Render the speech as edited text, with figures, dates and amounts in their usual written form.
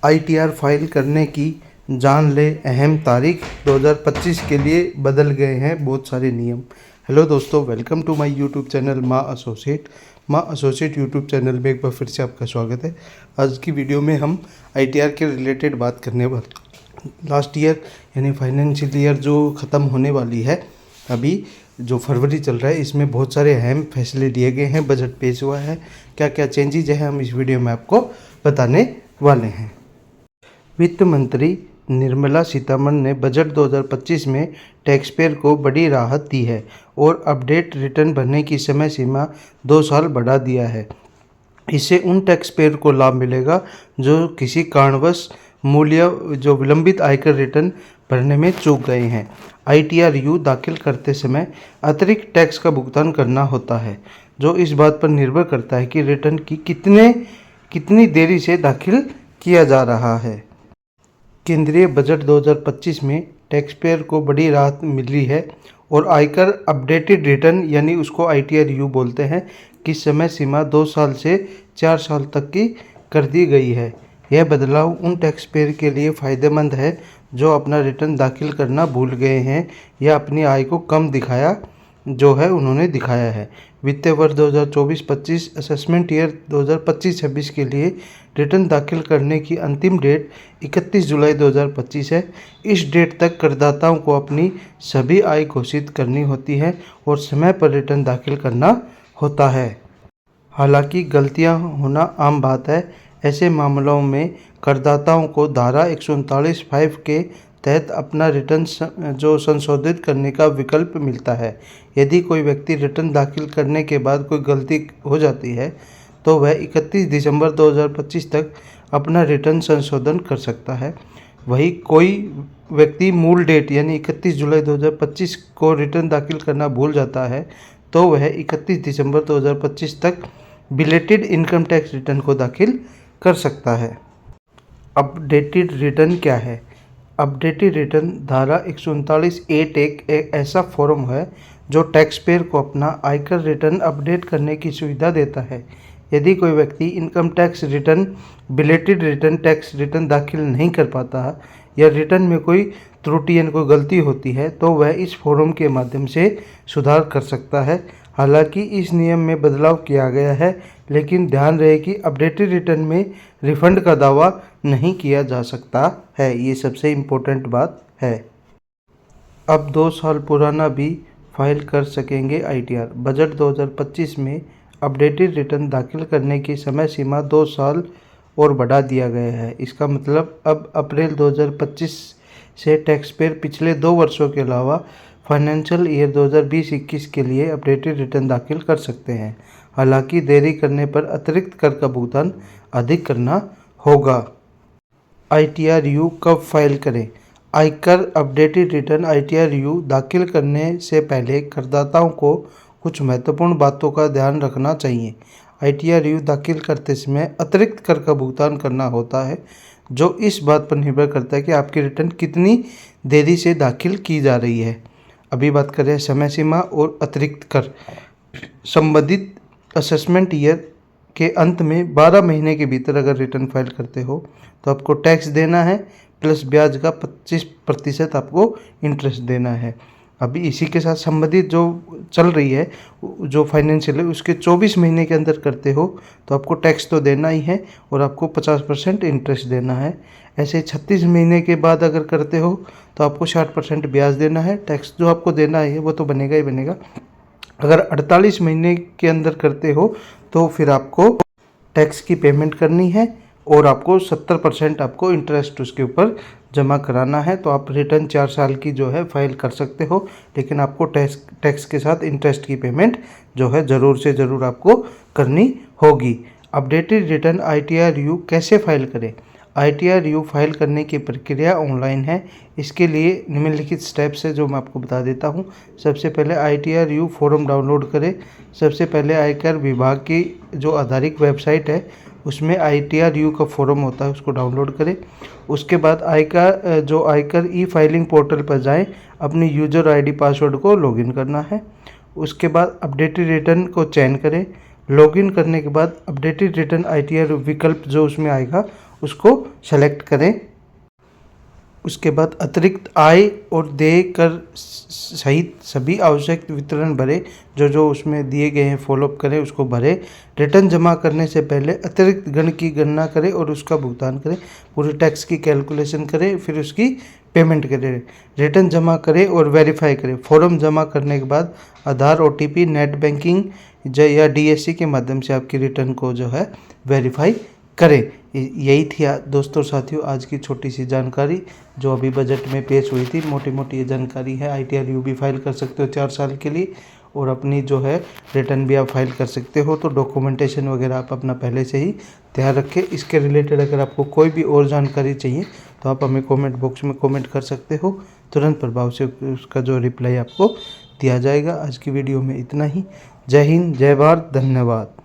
ITR file करने की जान ले अहम तारीख 2025 के लिए बदल गए हैं बहुत सारे नियम। हेलो दोस्तों, welcome to my YouTube channel Maa associate YouTube channel में एक बार फिर से आपका स्वागत है। आज की वीडियो में हम आईटीआर के रिलेटेड बात करने वाले। लास्ट ईयर यानी फाइनेंशियल ईयर जो ख़त्म होने वाली है, अभी जो फरवरी चल रहा है, इसमें बहुत सारे अहम फैसले लिए गए हैं। बजट पेश हुआ है, क्या क्या चेंजेज है हम इस वीडियो में आपको बताने वाले हैं। वित्त मंत्री निर्मला सीतारमण ने बजट 2025 में टैक्स पेयर को बड़ी राहत दी है और अपडेट रिटर्न भरने की समय सीमा 2 साल बढ़ा दिया है। इससे उन टैक्स पेयर को लाभ मिलेगा जो किसी कारणवश जो विलंबित आयकर रिटर्न भरने में चूक गए हैं। आईटीआर-यू दाखिल करते समय अतिरिक्त टैक्स का भुगतान करना होता है, जो इस बात पर निर्भर करता है कि रिटर्न की कितनी देरी से दाखिल किया जा रहा है। केंद्रीय बजट 2025 में टैक्स पेयर को बड़ी राहत मिली है और आयकर अपडेटेड रिटर्न यानी उसको आईटीआर-यू बोलते हैं की समय सीमा 2 साल से 4 साल तक की कर दी गई है। यह बदलाव उन टैक्स पेयर के लिए फ़ायदेमंद है जो अपना रिटर्न दाखिल करना भूल गए हैं या अपनी आय को कम उन्होंने दिखाया है। वित्तीय वर्ष 2024-25 असेसमेंट ईयर 2025-26 के लिए रिटर्न दाखिल करने की अंतिम डेट 31 जुलाई 2025 है। इस डेट तक करदाताओं को अपनी सभी आय घोषित करनी होती है और समय पर रिटर्न दाखिल करना होता है। हालांकि गलतियां होना आम बात है। ऐसे मामलों में करदाताओं को धारा 139(5) के तहत अपना रिटर्न संशोधित करने का विकल्प मिलता है। यदि कोई व्यक्ति रिटर्न दाखिल करने के बाद कोई गलती हो जाती है तो वह 31 दिसंबर 2025 तक अपना रिटर्न संशोधन कर सकता है। वहीं कोई व्यक्ति मूल डेट यानी 31 जुलाई 2025 को रिटर्न दाखिल करना भूल जाता है तो वह 31 दिसंबर 2025 तक बिलेटेड इनकम टैक्स रिटर्न को दाखिल कर सकता है। अपडेटेड रिटर्न क्या है? अपडेटेड रिटर्न धारा 139(8) एक ऐसा फॉर्म है जो टैक्स पेयर को अपना आयकर रिटर्न अपडेट करने की सुविधा देता है। यदि कोई व्यक्ति income tax return, belated return, tax return दाखिल नहीं कर पाता या रिटर्न में कोई त्रुटि यानी कोई गलती होती है तो वह इस फॉर्म के माध्यम से सुधार कर सकता है। हालांकि इस नियम में बदलाव किया गया है, लेकिन ध्यान रहे कि अपडेटेड रिटर्न में रिफंड का दावा नहीं किया जा सकता है। ये सबसे इम्पोर्टेंट बात है। अब 2 साल पुराना भी फाइल कर सकेंगे आईटीआर। बजट 2025 में अपडेटेड रिटर्न दाखिल करने की समय सीमा 2 साल और बढ़ा दिया गया है। इसका मतलब अब अप्रैल 2025 से टैक्स पेयर पिछले 2 वर्षों के अलावा फाइनेंशियल ईयर 2020-21 के लिए अपडेटेड रिटर्न दाखिल कर सकते हैं। हालांकि देरी करने पर अतिरिक्त कर का भुगतान अधिक करना होगा। आईटीआर-यू कब फाइल करें? आयकर अपडेटेड रिटर्न आईटीआर-यू दाखिल करने से पहले करदाताओं को कुछ महत्वपूर्ण बातों का ध्यान रखना चाहिए। आईटीआर-यू दाखिल करते समय अतिरिक्त कर का भुगतान करना होता है, जो इस बात पर निर्भर करता है कि आपकी रिटर्न कितनी देरी से दाखिल की जा रही है। अभी बात करें समय सीमा और अतिरिक्त कर। संबंधित असेसमेंट ईयर के अंत में 12 महीने के भीतर अगर रिटर्न फाइल करते हो तो आपको टैक्स देना है प्लस ब्याज का 25% आपको इंटरेस्ट देना है। अभी इसी के साथ संबंधित जो चल रही है, जो फाइनेंशियल है, उसके 24 महीने के अंदर करते हो तो आपको टैक्स तो देना ही है और आपको 50% इंटरेस्ट देना है। ऐसे 36 महीने के बाद अगर करते हो तो आपको 60% ब्याज देना है। टैक्स जो आपको देना है वो तो बनेगा ही बनेगा। अगर 48 महीने के अंदर करते हो तो फिर आपको टैक्स की पेमेंट करनी है और आपको 70% आपको इंटरेस्ट उसके ऊपर जमा कराना है। तो आप रिटर्न 4 साल की जो है फाइल कर सकते हो, लेकिन आपको टैक्स के साथ इंटरेस्ट की पेमेंट जो है ज़रूर से ज़रूर आपको करनी होगी। अपडेटेड रिटर्न आईटीआर-यू कैसे फाइल करें? आईटीआर-यू फाइल करने की प्रक्रिया ऑनलाइन है। इसके लिए निम्नलिखित स्टेप्स है जो मैं आपको बता देता हूँ। सबसे पहले आईटीआर-यू फॉर्म डाउनलोड करें। सबसे पहले आयकर विभाग की जो आधिकारिक वेबसाइट है उसमें आईटीआर-यू का फॉर्म होता है, उसको डाउनलोड करें। उसके बाद आयकर ई फाइलिंग पोर्टल पर जाएं, अपनी यूज़र आईडी पासवर्ड को लॉगिन करना है। उसके बाद अपडेटेड रिटर्न को चयन करें। लॉगिन करने के बाद अपडेटेड रिटर्न आईटीआर विकल्प जो उसमें आएगा उसको सेलेक्ट करें। उसके बाद अतिरिक्त आय और देय कर सहित सभी आवश्यक विवरण भरें, जो उसमें दिए गए हैं फॉलोअप करें, उसको भरें। रिटर्न जमा करने से पहले अतिरिक्त गण की गणना करें और उसका भुगतान करें। पूरे टैक्स की कैलकुलेशन करें, फिर उसकी पेमेंट करें। रिटर्न जमा करें और वेरीफाई करें। फॉर्म जमा करने के बाद आधार, OTP, नेट बैंकिंग या DSC के माध्यम से आपकी रिटर्न को जो है वेरीफाई करें। यही थी दोस्तों साथियों आज की छोटी सी जानकारी जो अभी बजट में पेश हुई थी। मोटी मोटी ये जानकारी है। ITR भी फाइल कर सकते हो 4 साल के लिए, और अपनी जो है रिटर्न भी आप फाइल कर सकते हो। तो डॉक्यूमेंटेशन वगैरह आप अपना पहले से ही तैयार रखें। इसके रिलेटेड अगर आपको कोई भी और जानकारी चाहिए तो आप हमें कमेंट बॉक्स में कमेंट कर सकते हो। तुरंत प्रभाव से उसका जो रिप्लाई आपको दिया जाएगा। आज की वीडियो में इतना ही। जय हिंद, जय भारत, धन्यवाद।